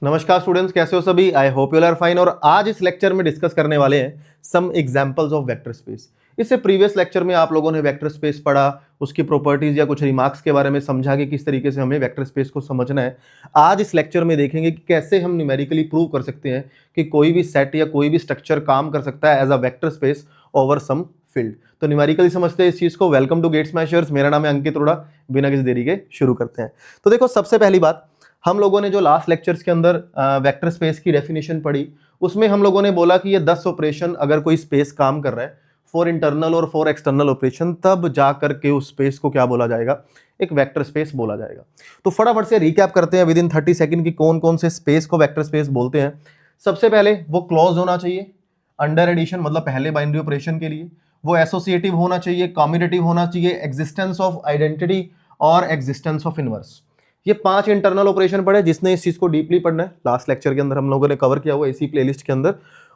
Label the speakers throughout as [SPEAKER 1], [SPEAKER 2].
[SPEAKER 1] नमस्कार स्टूडेंट्स, कैसे हो सभी। I hope you are fine. और आज इस लेक्चर में डिस्कस करने वाले हैं some examples of vector space. इससे प्रीवियस लेक्चर में आप लोगों ने वेक्टर स्पेस पढ़ा, उसकी प्रॉपर्टीज या कुछ रिमार्क्स के बारे में समझा कि किस तरीके से हमें वेक्टर स्पेस को समझना है। आज इस लेक्चर में देखेंगे कि कैसे हम न्यूमेरिकली प्रूव कर सकते हैं कि कोई भी सेट या कोई भी स्ट्रक्चर काम कर सकता है as a vector space over some field. तो न्यूमेरिकली समझते हैं इस चीज को। Welcome to Gate Smashers. मेरा नाम है अंकित अरोड़ा। बिना किसी देरी के शुरू करते हैं। तो देखो, सबसे पहली बात, हम लोगों ने जो लास्ट लेक्चर्स के अंदर वेक्टर स्पेस की डेफिनेशन पढ़ी, उसमें हम लोगों ने बोला कि ये 10 ऑपरेशन अगर कोई स्पेस काम कर रहा है फॉर इंटरनल और फॉर एक्सटर्नल ऑपरेशन, तब जा करके उस स्पेस को क्या बोला जाएगा, एक वेक्टर स्पेस बोला जाएगा। तो फटाफट से रिकैप करते हैं विद इन 30 सेकंड की कौन कौन से स्पेस को वेक्टर स्पेस बोलते हैं। सबसे पहले वो क्लोज होना चाहिए, अंडर एडिशन मतलब पहले बाइनरी ऑपरेशन के लिए। वो एसोसिएटिव होना चाहिए, कम्यूटेटिव होना चाहिए, एग्जिस्टेंस ऑफ आइडेंटिटी और एग्जिस्टेंस ऑफ इनवर्स। ये 5 इंटरनल ऑपरेशन पढ़े। जिसने इस चीज को डीपली पढ़ना है, लास्ट लेक्चर के अंदर हम लोगों ने कवर किया हुआ इसी प्लेलिस्ट के अंदर।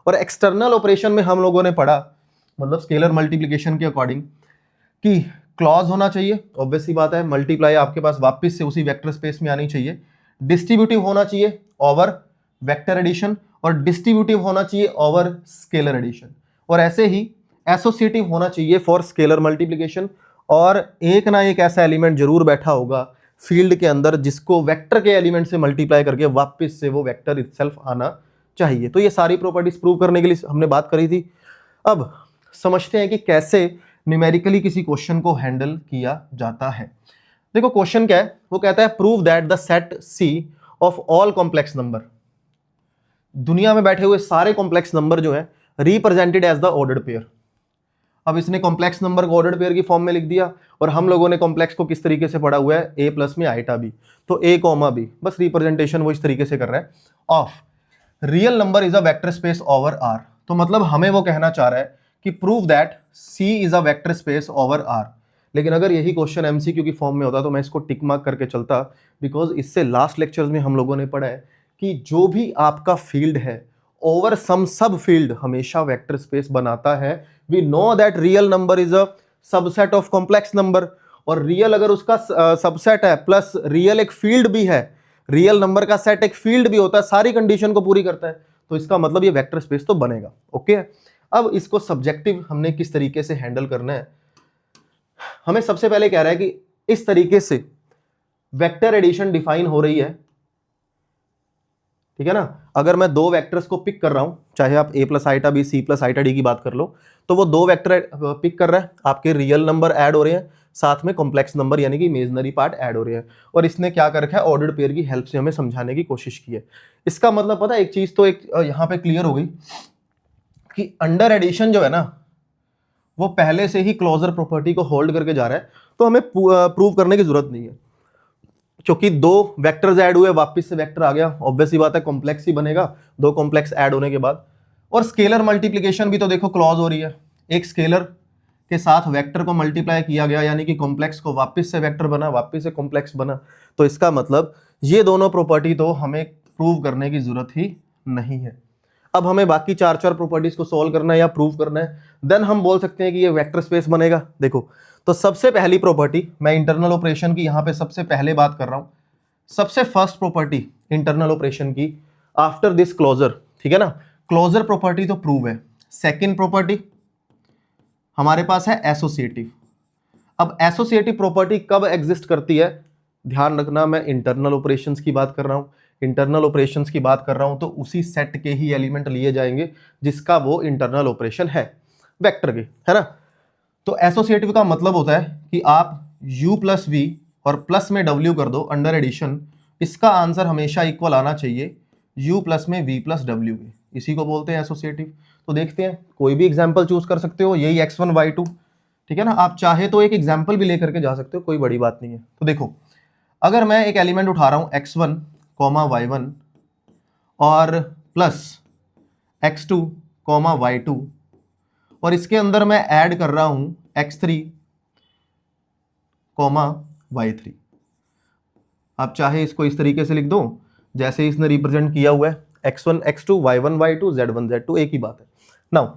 [SPEAKER 1] और एक्सटर्नल ऑपरेशन में हम लोगों ने पढ़ा, मतलब स्केलर मल्टीप्लिकेशन के अकॉर्डिंग, कि क्लॉज होना चाहिए, ऑब्वियस सी बात है, मल्टीप्लाई आपके पास वापस से उसी वेक्टर स्पेस में आनी चाहिए। डिस्ट्रीब्यूटिव होना चाहिए ओवर वेक्टर एडिशन, और डिस्ट्रीब्यूटिव होना चाहिए ओवर स्केलर एडिशन। और ऐसे ही एसोसिएटिव होना चाहिए फॉर स्केलर मल्टीप्लिकेशन। और एक ना एक ऐसा एलिमेंट जरूर बैठा होगा फील्ड के अंदर जिसको वेक्टर के एलिमेंट से मल्टीप्लाई करके वापस से वो वेक्टर इटसेल्फ आना चाहिए। तो ये सारी प्रॉपर्टीज प्रूव करने के लिए हमने बात करी थी। अब समझते हैं कि कैसे न्यूमेरिकली किसी क्वेश्चन को हैंडल किया जाता है। देखो क्वेश्चन क्या है, वो कहता है prove that the set C of all complex number, दुनिया में बैठे हुए सारे कॉम्प्लेक्स नंबर जो है represented as the ordered pair. अब इसने कॉम्प्लेक्स नंबर को ऑर्डर्ड पेयर की फॉर्म में लिख दिया, और हम लोगों ने कॉम्प्लेक्स को किस तरीके से पढ़ा हुआ है, ए प्लस में आइटा बी, तो ए कॉमा बी, बस रिप्रेजेंटेशन वो इस तरीके से कर रहा है of real number is a vector space over R. तो मतलब हमें वो कहना चाह रहा है कि prove that C is a vector space over R. लेकिन अगर यही क्वेश्चन एमसीक्यू की फॉर्म में होता तो मैं इसको टिक मार्क करके चलता, बिकॉज इससे लास्ट लेक्चर्स में हम लोगों ने पढ़ा है कि जो भी आपका फील्ड है ओवर सम सब फील्ड हमेशा वेक्टर स्पेस बनाता है। We know that real number is a subset of complex number, और रियल अगर उसका सबसेट है प्लस रियल एक फील्ड भी है, रियल नंबर का सेट एक फील्ड भी होता है, सारी कंडीशन को पूरी करता है, तो इसका मतलब ये वेक्टर स्पेस तो बनेगा। ओके, अब इसको सब्जेक्टिव हमने किस तरीके से हैंडल करना है। हमें सबसे पहले कह रहा है कि इस तरीके से वेक्टर एडिशन डिफाइन हो रही है, ठीक है ना। अगर मैं दो वेक्टर्स को पिक कर रहा हूं, चाहे आप a plus iota B C plus iota D की बात कर लो, तो वो दो वेक्टर पिक कर रहा है, आपके रियल नंबर ऐड हो रहे हैं, साथ में कॉम्प्लेक्स नंबर यानी कि इमेजिनरी पार्ट ऐड हो रहे हैं। और इसने क्या कर रखा है, ऑर्डर्ड पेयर की हेल्प से हमें समझाने की कोशिश की है। इसका मतलब पता है, एक चीज तो एक यहां पे क्लियर हो गई कि अंडर एडिशन जो है ना, वो पहले से ही क्लोजर प्रॉपर्टी को होल्ड करके जा रहा है, तो हमें प्रूव करने की जरूरत नहीं है, क्योंकि दो वेक्टर्स ऐड हुए, वापस से वेक्टर आ गया, ऑब्वियस सी बात है कॉम्प्लेक्स ही बनेगा दो कॉम्प्लेक्स ऐड होने के बाद। और स्केलर मल्टीप्लिकेशन भी तो देखो क्लॉज हो रही है, एक स्केलर के साथ वेक्टर को मल्टीप्लाई किया गया, यानी कि कॉम्प्लेक्स को वापस से वेक्टर बना, वापस से कॉम्प्लेक्स बना। तो इसका मतलब ये दोनों प्रॉपर्टी तो हमें प्रूव करने की जरूरत ही नहीं है। अब हमें बाकी चार प्रॉपर्टीज को सॉल्व करना है या प्रूव करना है, देन हम बोल सकते हैं कि ये वेक्टर स्पेस बनेगा। देखो, तो सबसे पहली प्रॉपर्टी, मैं इंटरनल ऑपरेशन की यहां पे सबसे पहले बात कर रहा हूं, सबसे फर्स्ट प्रॉपर्टी इंटरनल ऑपरेशन की आफ्टर दिस क्लोजर, ठीक है ना। क्लोजर प्रॉपर्टी तो प्रूव है। सेकंड प्रॉपर्टी हमारे पास है एसोसिएटिव। अब एसोसिएटिव प्रॉपर्टी कब एग्जिस्ट करती है, ध्यान रखना, मैं इंटरनल ऑपरेशंस की बात कर रहा हूं। इंटरनल ऑपरेशंस की बात कर रहा हूं तो उसी सेट के ही एलिमेंट लिए जाएंगे जिसका वो इंटरनल ऑपरेशन है, वेक्टर के, है ना। तो एसोसिएटिव का मतलब होता है कि आप u प्लस वी और प्लस में w कर दो अंडर एडिशन, इसका आंसर हमेशा इक्वल आना चाहिए u प्लस में v प्लस w के, इसी को बोलते हैं एसोसिएटिव। तो देखते हैं, कोई भी एग्जाम्पल चूज कर सकते हो, यही x1 y2, ठीक है ना। आप चाहे तो एक एग्जाम्पल भी लेकर के जा सकते हो, कोई बड़ी बात नहीं है। तो देखो, अगर मैं एक एलिमेंट उठा रहा हूं x1 y1 और प्लस x2 y2, और इसके अंदर मैं ऐड कर रहा हूं x3 y3, आप चाहे इसको इस तरीके से लिख दो जैसे इसने रिप्रेजेंट किया हुआ है, x1 x2 y1 y2 z1 z2, एक ही बात है। नाउ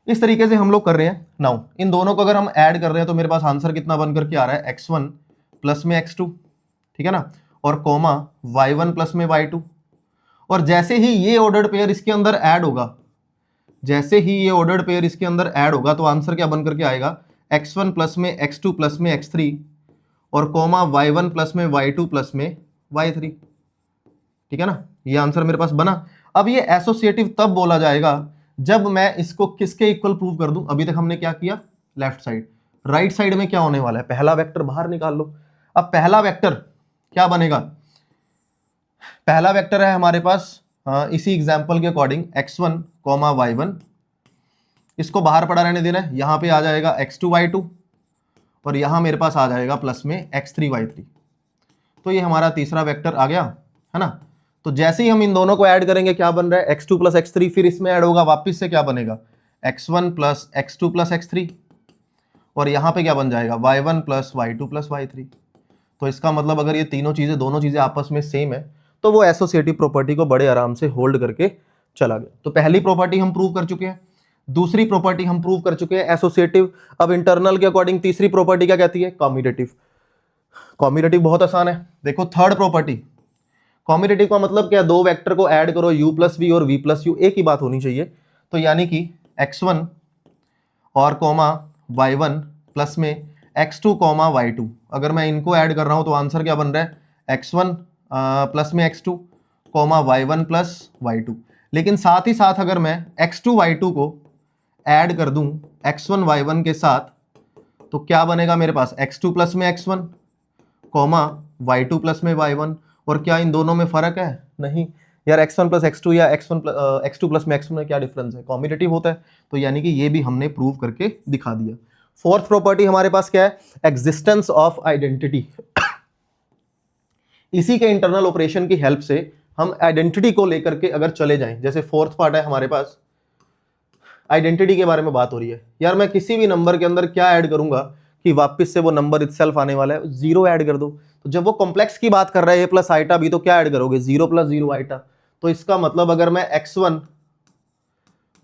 [SPEAKER 1] इस तरीके से हम लोग कर रहे हैं। नाउ इन दोनों को अगर हम ऐड कर रहे हैं तो मेरे पास आंसर कितना बन करके आ रहा है, x1 प्लस में x2, ठीक है ना, और y1 प्लस में y2। और जैसे ही ये ऑर्डर्ड पेयर इसके अंदर ऐड होगा, जैसे ही ये ऑर्डर्ड पेयर इसके अंदर ऐड होगा तो आंसर क्या बन करके आएगा, x1 प्लस में x2 प्लस में x3 और कॉमा y1 प्लस में y2 प्लस में y3। ठीक है ना, ये आंसर मेरे पास बना। अब ये एसोसिएटिव तब बोला जाएगा जब मैं इसको किसके इक्वल प्रूव कर दूं। अभी तक हमने क्या किया, लेफ्ट साइड। राइट साइड में क्या होने वाला है, पहला वेक्टर बाहर निकाल लो। अब पहला वेक्टर क्या बनेगा, पहला वेक्टर है हमारे पास इसी एग्जांपल के अकॉर्डिंग x1 कॉमा y1, इसको बाहर पड़ा रहने देना है। यहां पे आ जाएगा x2 y2 और यहां मेरे पास आ जाएगा प्लस में x3 y3। तो ये हमारा तीसरा वेक्टर आ गया, है ना। तो जैसे ही हम इन दोनों को ऐड करेंगे क्या बन रहा है, x2 प्लस x3, फिर इसमें ऐड होगा वापिस से क्या बनेगा, x1 plus x2 plus x3 और यहाँ पे क्या बन जाएगा y1 plus y2 plus y3। तो इसका मतलब अगर ये तीनों चीजें, दोनों चीजें आपस में सेम है तो वो एसोसिएटिव प्रॉपर्टी को बड़े आराम से होल्ड करके चला गया। तो पहली प्रॉपर्टी हम प्रूव कर चुके हैं, दूसरी प्रॉपर्टी हम प्रूव कर चुके हैं एसोसिएटिव। अब इंटरनल के अकॉर्डिंग तीसरी प्रॉपर्टी क्या कहती है, कॉम्यूटेटिव। कॉम्यूटेटिव बहुत आसान है, देखो थर्ड प्रॉपर्टी। कॉम्यूटेटिव का मतलब क्या, दो वेक्टर को ऐड करो u प्लस वी और v प्लस यू, एक ही बात होनी चाहिए। तो यानी कि x1 और कॉमा y1 प्लस में x2 कॉमा y2, अगर मैं इनको ऐड कर रहा हूं तो आंसर क्या बन रहा है, x1 प्लस में x2 comma y1 plus y2। लेकिन साथ ही साथ अगर मैं x2 y2 को ऐड कर दूं x1 y1 के साथ तो क्या बनेगा मेरे पास, x2 प्लस में x1 कॉमा y2 प्लस में y1। और क्या इन दोनों में फर्क है, नहीं यार, x1 प्लस x2 या x2 प्लस में x1 में क्या डिफरेंस है, कॉम्यूटेटिव होता है। तो यानी कि ये भी हमने प्रूव करके दिखा दिया। फोर्थ प्रॉपर्टी हमारे पास क्या है, एग्जिस्टेंस ऑफ आइडेंटिटी। इसी के इंटरनल ऑपरेशन की हेल्प से हम आइडेंटिटी को लेकर के अगर चले जाएं, जैसे फोर्थ पार्ट है हमारे पास, आइडेंटिटी के बारे में बात हो रही है। यार मैं किसी भी नंबर के अंदर क्या ऐड करूंगा कि वापस से वो नंबर इटसेल्फ आने वाला है, जीरो ऐड कर दो। तो जब वो कॉम्प्लेक्स की बात कर रहा है a प्लस आइटा b, तो क्या ऐड करोगे, 0 प्लस 0 आइटा। तो इसका मतलब अगर मैं x1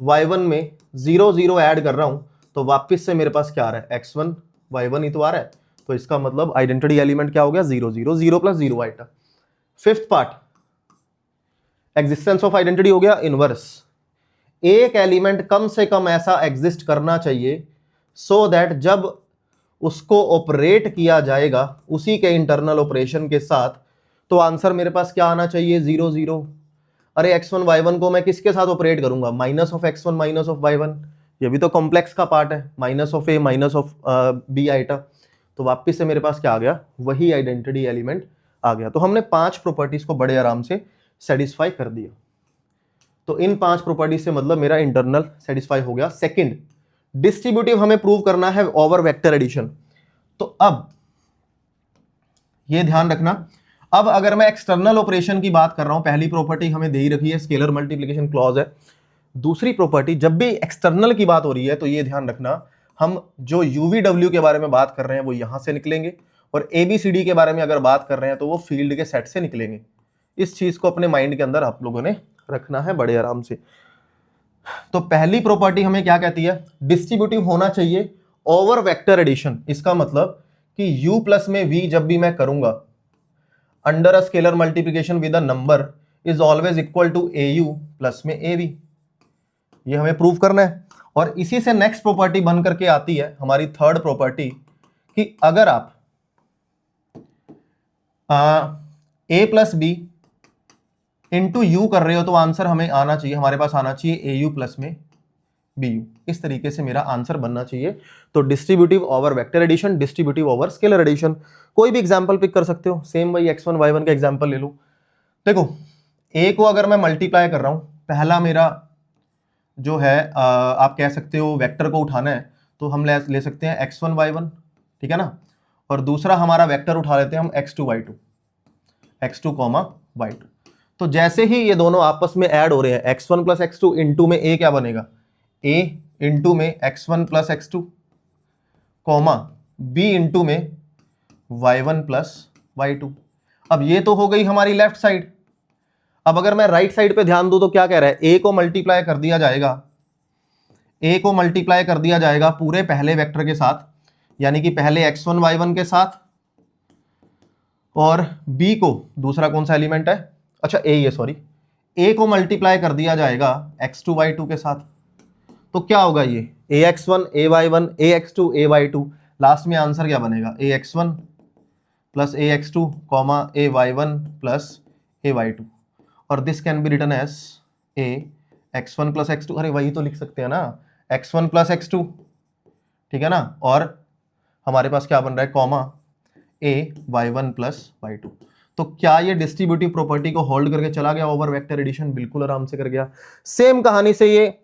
[SPEAKER 1] y1 में 0 0 ऐड कर रहा हूं तो वापस से मेरे पास क्या आ रहा है, x1 y1 ही तो आ रहा है। तो इसका मतलब आइडेंटिटी एलिमेंट क्या हो गया, 0 0 0 plus 0 iota. Fifth part, existence of identity हो गया इनवर्स। एक एलिमेंट कम से कम ऐसा एग्जिस्ट करना चाहिए सो दैट जब उसको ऑपरेट किया जाएगा उसी के इंटरनल ऑपरेशन के साथ, तो आंसर मेरे पास क्या आना चाहिए, 0 0। अरे x1 y1 को मैं किसके साथ ऑपरेट करूंगा, minus of x1 minus of y1, ये भी तो कॉम्प्लेक्स का पार्ट है, minus of a minus of b iota. तो वापिस से मेरे पास क्या आ गया, वही आइडेंटिटी एलिमेंट आ गया। तो हमने 5 प्रॉपर्टीज को बड़े आराम से सेटिस्फाई कर दिया। तो इन 5 प्रॉपर्टीज से मतलब मेरा इंटरनल सेटिस्फाई हो गया। सेकंड, डिस्ट्रीब्यूटिव हमें प्रूव करना है ओवर वेक्टर एडिशन। तो अब ये ध्यान रखना, अब अगर मैं एक्सटर्नल ऑपरेशन की बात कर रहा हूं, पहली प्रॉपर्टी हमें दे ही रखी है, स्केलर मल्टीप्लिकेशन क्लॉज है। दूसरी प्रॉपर्टी, जब भी एक्सटर्नल की बात हो रही है तो ये ध्यान रखना, हम जो यूवीडब्ल्यू के बारे में बात कर रहे हैं वो यहां से निकलेंगे, और एबीसीडी के बारे में अगर बात कर रहे हैं तो वो फील्ड के सेट से निकलेंगे। इस चीज को अपने माइंड के अंदर आप लोगों ने रखना है बड़े आराम से। तो पहली प्रॉपर्टी हमें क्या कहती है, डिस्ट्रीब्यूटिव होना चाहिए ओवर वेक्टर एडिशन। इसका मतलब कि u प्लस में v जब भी मैं करूंगा under a scalar multiplication with a number is always equal to au plus में av। ये हमें प्रूव करना है। और इसी से नेक्स्ट प्रॉपर्टी बन करके आती है हमारी थर्ड प्रॉपर्टी, कि अगर आप a plus B into U कर रहे हो तो आंसर हमें आना चाहिए, हमारे पास आना चाहिए au प्लस में bu। इस तरीके से मेरा आंसर बनना चाहिए। तो distributive over vector addition, distributive over scalar addition. कोई भी एग्जांपल पिक कर सकते हो, सेम वही x1 y1 का एग्जांपल ले लो। देखो a को अगर मैं मल्टीप्लाई कर रहा हूं, पहला मेरा जो है आप कह सकते हो वेक्टर को उठाना है तो हम ले सकते हैं x1 y1, ठीक है ना। और दूसरा हमारा वेक्टर उठा लेते हैं हम x2 y2, x2 comma y2। तो जैसे ही ये दोनों आपस में ऐड हो रहे हैं, x1 प्लस x2 इंटू में a क्या बनेगा, a इंटू में x1 plus x2 comma b into में y1 प्लस y2। अब ये तो हो गई हमारी लेफ्ट साइड। अब अगर मैं राइट साइड पे ध्यान दूं तो क्या कह रहा है, a को मल्टीप्लाई कर दिया जाएगा, a को मल्टीप्लाई कर दिया जाएगा पूरे पहले वेक्टर के साथ, यानी कि पहले x1 y1 के साथ, और b को दूसरा कौन सा एलिमेंट है, अच्छा a ही है, सॉरी, ए को मल्टीप्लाई कर दिया जाएगा x2y2 के साथ, तो क्या होगा ये ax1 ay1 ax2 ay2, last में आंसर क्या बनेगा ax1 plus ax2 comma ay1 plus ay2, और this can be written as ax1 plus x2, अरे वही तो लिख सकते हैं ना, x1 प्लस x2, ठीक है ना, और हमारे पास क्या बन रहा है कॉमा ay1 प्लस y2। तो क्या ये डिस्ट्रीब्यूटिव प्रॉपर्टी को होल्ड करके चला गया ओवर वेक्टर एडिशन? बिल्कुल आराम से कर गया। सेम कहानी से ये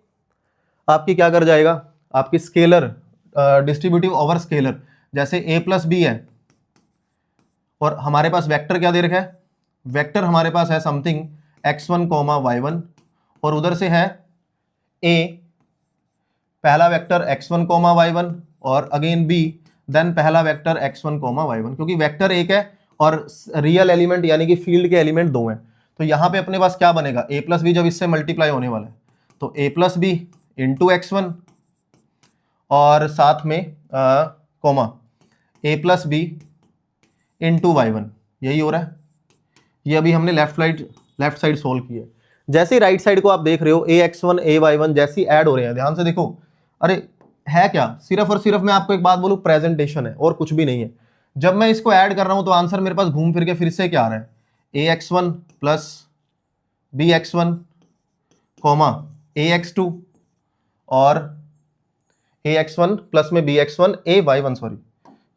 [SPEAKER 1] आपकी क्या कर जाएगा, आपकी स्केलर डिस्ट्रीब्यूटिव ओवर स्केलर, जैसे a प्लस बी है और हमारे पास वेक्टर क्या दे रखा है, वेक्टर हमारे पास है समथिंग x1 कॉमा y1, और उधर से है a पहला वेक्टर x1 कॉमा y1 और अगेन b देन पहला वेक्टर x1 कॉमा y1, क्योंकि वेक्टर एक है और रियल एलिमेंट यानी कि फील्ड के एलिमेंट दो हैं, तो यहां पे अपने पास क्या बनेगा a प्लस बी, जब इससे मल्टीप्लाई होने वाला है तो a plus B into x1 और साथ में comma a plus B into y1, यही हो रहा है। ये अभी हमने लेफ्ट साइड सोल्व की है। जैसे ही राइट साइड को आप देख रहे हो ax1 ay1 जैसी ऐड हो रहे हैं, ध्यान से देखो, अरे है क्या, सिर्फ और सिर्फ मैं आपको एक बात बोलूं, प्रेजेंटेशन है और कुछ भी नहीं है। जब मैं इसको ऐड कर रहा हूं तो आंसर मेरे पास घूम फिर के फिर से क्या आ रहा है, ax1 plus bx1 comma ax2 और ax1 प्लस में bx1 ay1, सॉरी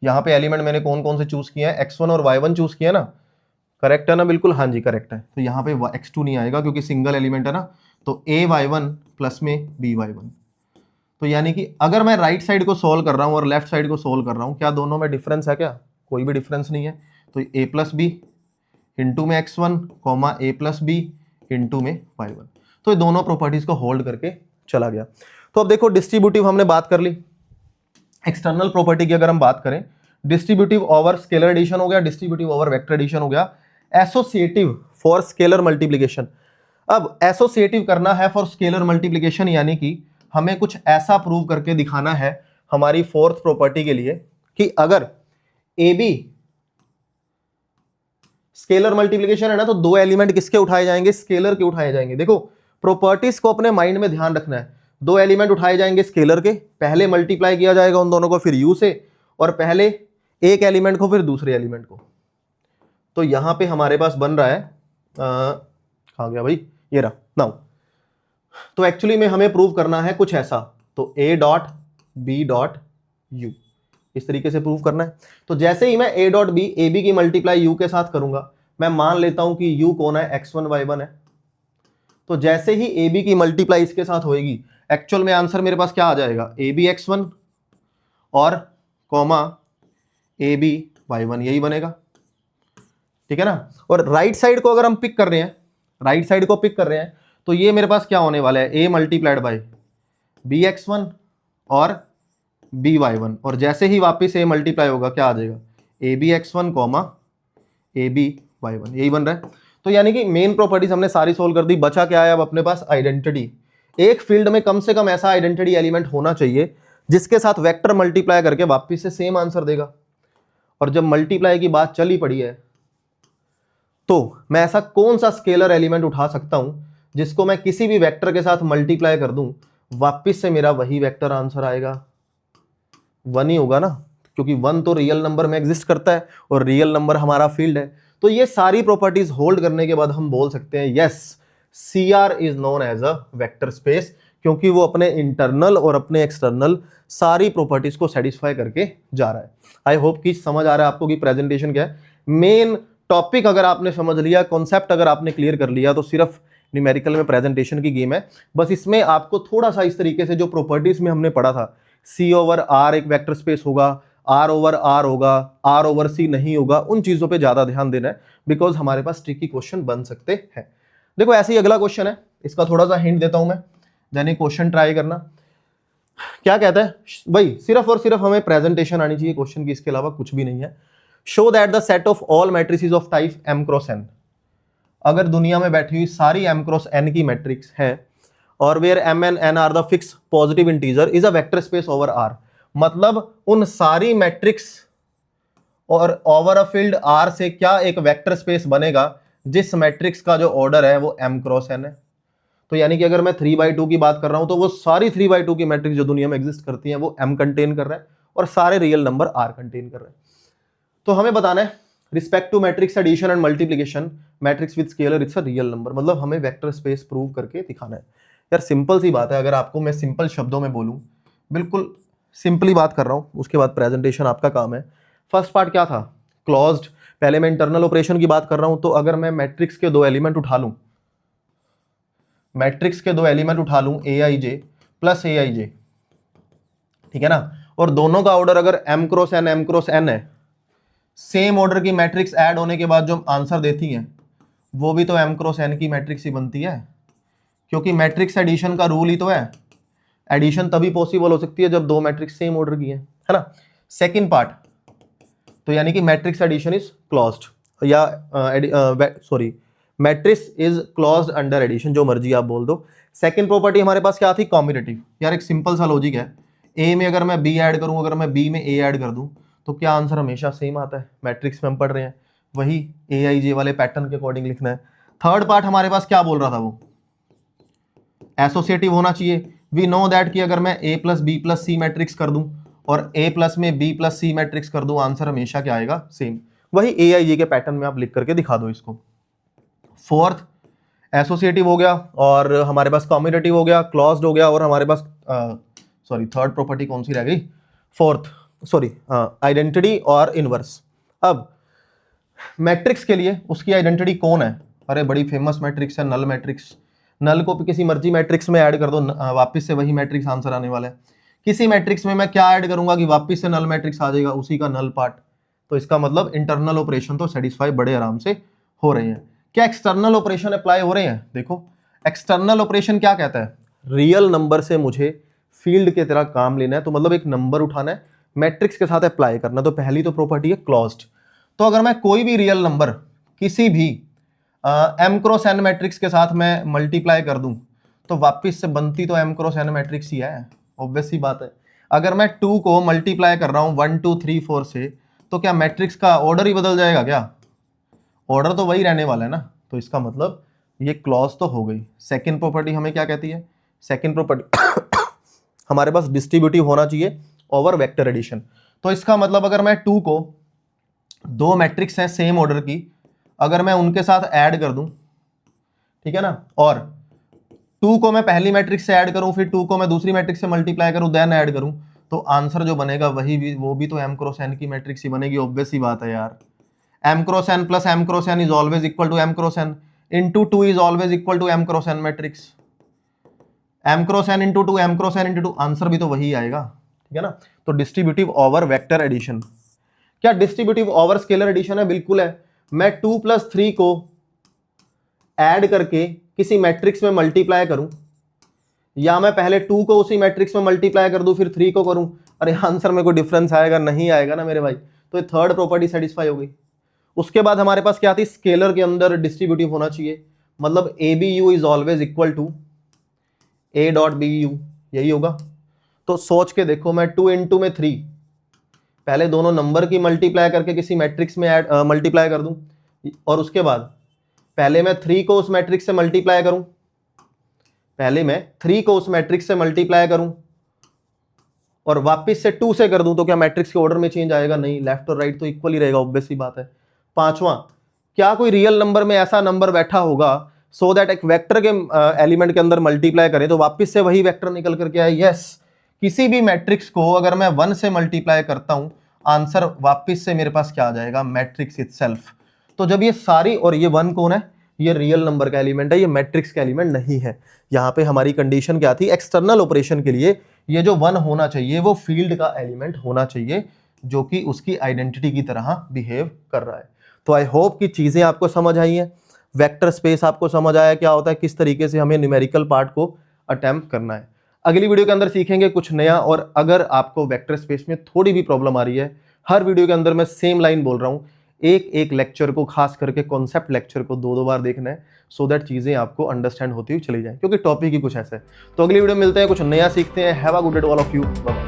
[SPEAKER 1] यहाँ पे एलिमेंट मैंने कौन कौन से चूज किए हैं, x1 और y1 चूज किया ना, करेक्ट है ना, बिल्कुल हाँ जी करेक्ट है। तो यहाँ पे x2 नहीं आएगा क्योंकि सिंगल एलिमेंट है ना, तो ay1 प्लस में by1। तो यानी कि अगर मैं राइट साइड को सोल्व कर रहा हूँ और लेफ्ट साइड को सोल्व कर रहा हूँ, क्या दोनों में डिफरेंस है क्या? कोई भी डिफरेंस नहीं है। तो a प्लस बी इंटू में x1 comma a plus B into में y1, तो ये दोनों प्रॉपर्टीज को होल्ड करके चला गया। तो अब देखो डिस्ट्रीब्यूटिव हमने बात कर ली, एक्सटर्नल प्रॉपर्टी की अगर हम बात करें, डिस्ट्रीब्यूटिव ओवर स्केलर एडिशन हो गया, डिस्ट्रीब्यूटिव ओवर वेक्टर एडिशन हो गया, एसोसिएटिव फॉर स्केलर मल्टीप्लिकेशन। अब एसोसिएटिव करना है फॉर स्केलर मल्टीप्लिकेशन, यानी कि हमें कुछ ऐसा प्रूव करके दिखाना है हमारी फोर्थ प्रॉपर्टी के लिए कि अगर ए बी स्केलर मल्टीप्लिकेशन है ना, तो दो एलिमेंट किसके उठाए जाएंगे, स्केलर के उठाए जाएंगे। देखो प्रॉपर्टीज को अपने माइंड में ध्यान रखना है, दो एलिमेंट उठाए जाएंगे स्केलर के, पहले मल्टीप्लाई किया जाएगा उन दोनों को फिर यू से, और पहले एक एलिमेंट को फिर दूसरे एलिमेंट को। तो यहां पे हमारे पास बन रहा है कहां गया भाई, ये रहा नाउ। तो एक्चुअली में हमें प्रूव करना है कुछ ऐसा, तो a dot b dot u, इस तरीके से प्रूव करना है। तो जैसे ही मैं a dot b A B की मल्टीप्लाई u के साथ करूंगा, मैं मान लेता हूं कि u कौन है, x1 y1 है, तो जैसे ही ए बी की मल्टीप्लाई इसके साथ होएगी, एक्चुअल में आंसर मेरे पास क्या आ जाएगा, ए बी x1 और कॉमा ए बी y1, यही बनेगा, ठीक है ना। और राइट साइड को अगर हम पिक कर रहे हैं, राइट साइड को पिक कर रहे हैं, तो ये मेरे पास क्या होने वाला है, a multiplied by B x1 और बी y1, और जैसे ही वापस a मल्टीप्लाई होगा क्या आ जाएगा, A B x1 comma A B y1, यही बन रहा है। तो यानी कि मेन प्रॉपर्टीज हमने सारी सोल्व कर दी, बचा क्या है अब अपने पास, आइडेंटिटी। एक फील्ड में कम से कम ऐसा आइडेंटिटी एलिमेंट होना चाहिए जिसके साथ वेक्टर मल्टीप्लाई करके वापस से सेम आंसर देगा। और जब मल्टीप्लाई की बात चली पड़ी है, तो मैं ऐसा कौन सा स्केलर एलिमेंट उठा सकता हूं जिसको मैं किसी भी वेक्टर के साथ मल्टीप्लाई कर दूं, वापस से मेरा वही वेक्टर आंसर आएगा, 1 ही होगा ना, क्योंकि 1 तो रियल नंबर में एग्जिस्ट करता है और रियल नंबर हमारा फील्ड है। तो ये सारी प्रॉपर्टीज होल्ड करने के बाद हम बोल सकते हैं yes, CR is known as a vector space, क्योंकि वो अपने इंटरनल और अपने एक्सटर्नल सारी प्रॉपर्टीज को सेटिस्फाई करके जा रहा है। आई होप कि समझ आ रहा है आपको कि प्रेजेंटेशन क्या है। मेन टॉपिक अगर आपने समझ लिया, कॉन्सेप्ट अगर आपने क्लियर कर लिया, तो सिर्फ न्यूमेरिकल में प्रेजेंटेशन की गेम है। बस इसमें आपको थोड़ा सा इस तरीके से जो प्रॉपर्टीज में हमने पढ़ा था, C ओवर R एक वेक्टर स्पेस होगा, R ओवर R होगा, R ओवर C नहीं होगा, उन चीजों पे ज्यादा ध्यान देना है, बिकॉज हमारे पास ट्रिकी क्वेश्चन बन सकते हैं। देखो ऐसे ही अगला क्वेश्चन है, इसका थोड़ा सा हिंट देता हूं मैं, यानी क्वेश्चन ट्राई करना। क्या कहता है भाई, सिर्फ और सिर्फ हमें प्रेजेंटेशन आनी चाहिए क्वेश्चन की, इसके अलावा कुछ भी नहीं है। Show that the set of all matrices of type m cross n, अगर दुनिया में बैठी हुई सारी m क्रॉस n की मैट्रिक्स है और where m and n are the fix positive integer is a vector space over R, मतलब उन सारी मैट्रिक्स और ओवर अ फील्ड R से क्या एक वेक्टर स्पेस बनेगा जिस मैट्रिक्स का जो ऑर्डर है वो m क्रॉस n है। तो यानी कि अगर मैं 3/2 की बात कर रहा हूं तो वो सारी 3/2 की मैट्रिक्स जो दुनिया में एग्जिस्ट करती हैं वो m कंटेन कर रहा है और सारे रियल नंबर r कंटेन कर रहे हैं। तो हमें बताना है respect to matrix addition and multiplication matrix with scalar it's a real number, मतलब हमें वेक्टर स्पेस प्रूव करके दिखाना है। यार सिंपल सी बात है, अगर आपको मैं सिंपल शब्दों में बोलूं, बिल्कुल सिंपली बात कर रहा हूं, उसके बाद प्रेजेंटेशन आपका काम है। फर्स्ट पार्ट क्या था, क्लोज्ड। पहले मैं इंटरनल ऑपरेशन की बात कर रहा हूं, तो अगर मैं मैट्रिक्स के दो एलिमेंट उठा लूं, मैट्रिक्स के दो एलिमेंट उठा लूं aij प्लस aij, ठीक है ना, और दोनों का ऑर्डर अगर m क्रॉस n है, सेम ऑर्डर की मैट्रिक्स ऐड होने के बाद जो आंसर देती है वो भी तो m क्रॉस n की मैट्रिक्स ही बनती है, क्योंकि मैट्रिक्स एडिशन का रूल ही तो है। एडिशन तभी पॉसिबल हो सकती है जब दो मैट्रिक्स सेम ऑर्डर की है ना। सेकंड पार्ट, तो यानी कि मैट्रिक्स एडिशन इज क्लोज्ड, या sorry matrix is closed under addition, जो मर्जी आप बोल दो। सेकंड प्रॉपर्टी हमारे पास क्या थी, कॉम्यूटेटिव। यार एक सिंपल सा लॉजिक है, ए में अगर मैं बी ऐड करूं, अगर मैं बी में ए ऐड कर दूं, तो क्या आंसर हमेशा सेम आता है। मैट्रिक्स में हम पढ़ रहे हैं, वही aij वाले पैटर्न के अकॉर्डिंग लिखना है। थर्ड पार्ट हमारे पास क्या बोल रहा था, वो एसोसिएटिव होना चाहिए। वी नो दैट कि अगर मैं a plus B plus C matrix कर दूं और a प्लस में b प्लस सी मैट्रिक्स कर दूं, आंसर हमेशा क्या आएगा, सेम। वही aij के पैटर्न में आप लिख करके दिखा दो इसको। फोर्थ एसोसिएटिव हो गया, और हमारे पास कॉम्यूटेटिव हो गया, क्लोज्ड हो गया, और हमारे पास सॉरी थर्ड प्रॉपर्टी कौन सी रह गई, फोर्थ सॉरी आइडेंटिटी और इनवर्स। अब मैट्रिक्स के लिए उसकी आइडेंटिटी कौन है, अरे बड़ी फेमस मैट्रिक्स है नल मैट्रिक्स। नल को किसी मर्जी मैट्रिक्स में ऐड कर दो, वापस से वही मैट्रिक्स आंसर आने वाला है। किसी मैट्रिक्स में मैं क्या ऐड करूंगा कि वापस से नल मैट्रिक्स आ जाएगा, उसी का नल पार्ट। तो इसका मतलब इंटरनल ऑपरेशन तो सेटिस्फाई बड़े आराम से हो रहे हैं। क्या एक्सटर्नल ऑपरेशन अप्लाई हो रहे हैं, देखो एक्सटर्नल ऑपरेशन क्या कहता है, रियल नंबर से मुझे फील्ड के तरह काम लेना है, तो मतलब एक नंबर उठाना है, मैट्रिक्स के साथ अप्लाई करना। तो पहली तो प्रॉपर्टी है क्लोज्ड। तो अगर मैं कोई भी रियल नंबर किसी भी m क्रॉस n मैट्रिक्स के साथ मैं मल्टीप्लाई कर दूं, तो वापस से बनती तो m क्रॉस n मैट्रिक्स ही है, ऑब्वियस सी बात है। अगर मैं 2 को मल्टीप्लाई कर रहा हूं 1 2 3 4 से, तो क्या मैट्रिक्स का ऑर्डर ही बदल जाएगा क्या, ऑर्डर तो वही रहने वाला है ना। तो इसका मतलब ये क्लॉज तो हो गई। सेकंड प्रॉपर्टी हमें क्या कहती है, सेकंड प्रॉपर्टी हमारे पास डिस्ट्रीब्यूटिव होना चाहिए ओवर वेक्टर एडिशन। तो इसका मतलब अगर मैं 2 को, दो मैट्रिक्स हैं सेम ऑर्डर की, अगर मैं उनके साथ ऐड कर दूं, ठीक है ना, और 2 को मैं पहली मैट्रिक्स से ऐड करूं, फिर 2 को मैं दूसरी मैट्रिक्स से मल्टीप्लाई करूं, देन ऐड करूं, तो आंसर जो बनेगा वही भी, वो भी तो m क्रॉस n की मैट्रिक्स ही बनेगी, ऑब्वियस ही बात है यार। m cross n plus m cross n is always equal to m cross n into 2 is always equal to m cross n matrix. m cross n into 2 m cross n into 2, answer भी तो वही आएगा, ठीक है ना। तो distributive over vector addition. क्या distributive over scalar addition है, बिल्कुल है। मैं 2 प्लस 3 को ऐड करके किसी मैट्रिक्स में मल्टीप्लाई करूं, या मैं पहले 2 को उसी मैट्रिक्स में मल्टीप्लाई कर दूं फिर 3 को करूं, अरे आंसर में कोई डिफरेंस आएगा, नहीं आएगा ना मेरे भाई। तो ये थर्ड प्रॉपर्टी सेटिस्फाई हो गई। उसके बाद हमारे पास क्या थी, स्केलर के अंदर डिस्ट्रीब्यूटिव होना चाहिए, मतलब A B U is always equal to A dot B U, यही होगा। तो सोच के देखो, मैं 2 इंटू में 3, पहले दोनों नंबर की मल्टीप्लाई करके किसी मैट्रिक्स में ऐड मल्टीप्लाई कर दूं, और उसके बाद पहले मैं 3 को उस मैट्रिक्स से मल्टीप्लाई करूं, पहले मैं 3 को उस मैट्रिक्स से मल्टीप्लाई करूं और वापस से 2 से कर दूं, तो क्या मैट्रिक्स के ऑर्डर में चेंज आएगा, नहीं, लेफ्ट और राइट तो इक्वल ही रहेगा, ऑब्वियस ही बात है। पांचवा, क्या कोई रियल नंबर में ऐसा नंबर बैठा होगा सो दैट एक वेक्टर के एलिमेंट के अंदर मल्टीप्लाई करें तो वापस से वही वेक्टर निकल करके आए, यस। किसी भी मैट्रिक्स को अगर मैं 1 से मल्टीप्लाई करता हूं, आंसर वापस से मेरे पास क्या आ जाएगा, मैट्रिक्स इटसेल्फ। तो जब ये सारी, और ये 1 कौन है, ये रियल नंबर का एलिमेंट है, ये मैट्रिक्स का एलिमेंट नहीं है। यहाँ पे हमारी कंडीशन क्या थी, एक्सटर्नल ऑपरेशन के लिए ये जो 1 होना चाहिए वो फील्ड का एलिमेंट होना चाहिए, जो कि उसकी आइडेंटिटी की तरह बिहेव कर रहा है। तो आई होप कि चीजें आपको समझ आई हैं, वेक्टर स्पेस आपको समझ आया क्या होता है, किस तरीके से हमें न्यूमेरिकल पार्ट को अटेम्प्ट करना है। अगली वीडियो के अंदर सीखेंगे कुछ नया, और अगर आपको वेक्टर स्पेस में थोड़ी भी प्रॉब्लम आ रही है, हर वीडियो के अंदर मैं सेम लाइन बोल रहा हूं, एक एक लेक्चर को, खास करके कॉन्सेप्ट लेक्चर को 2-2 बार देखना है, सो दैट चीजें आपको अंडरस्टैंड होती हुई चली जाए, क्योंकि टॉपिक ही कुछ ऐसा है। तो अगली वीडियो में मिलते हैं, कुछ नया सीखते हैं। Have a good day to all of you, bye.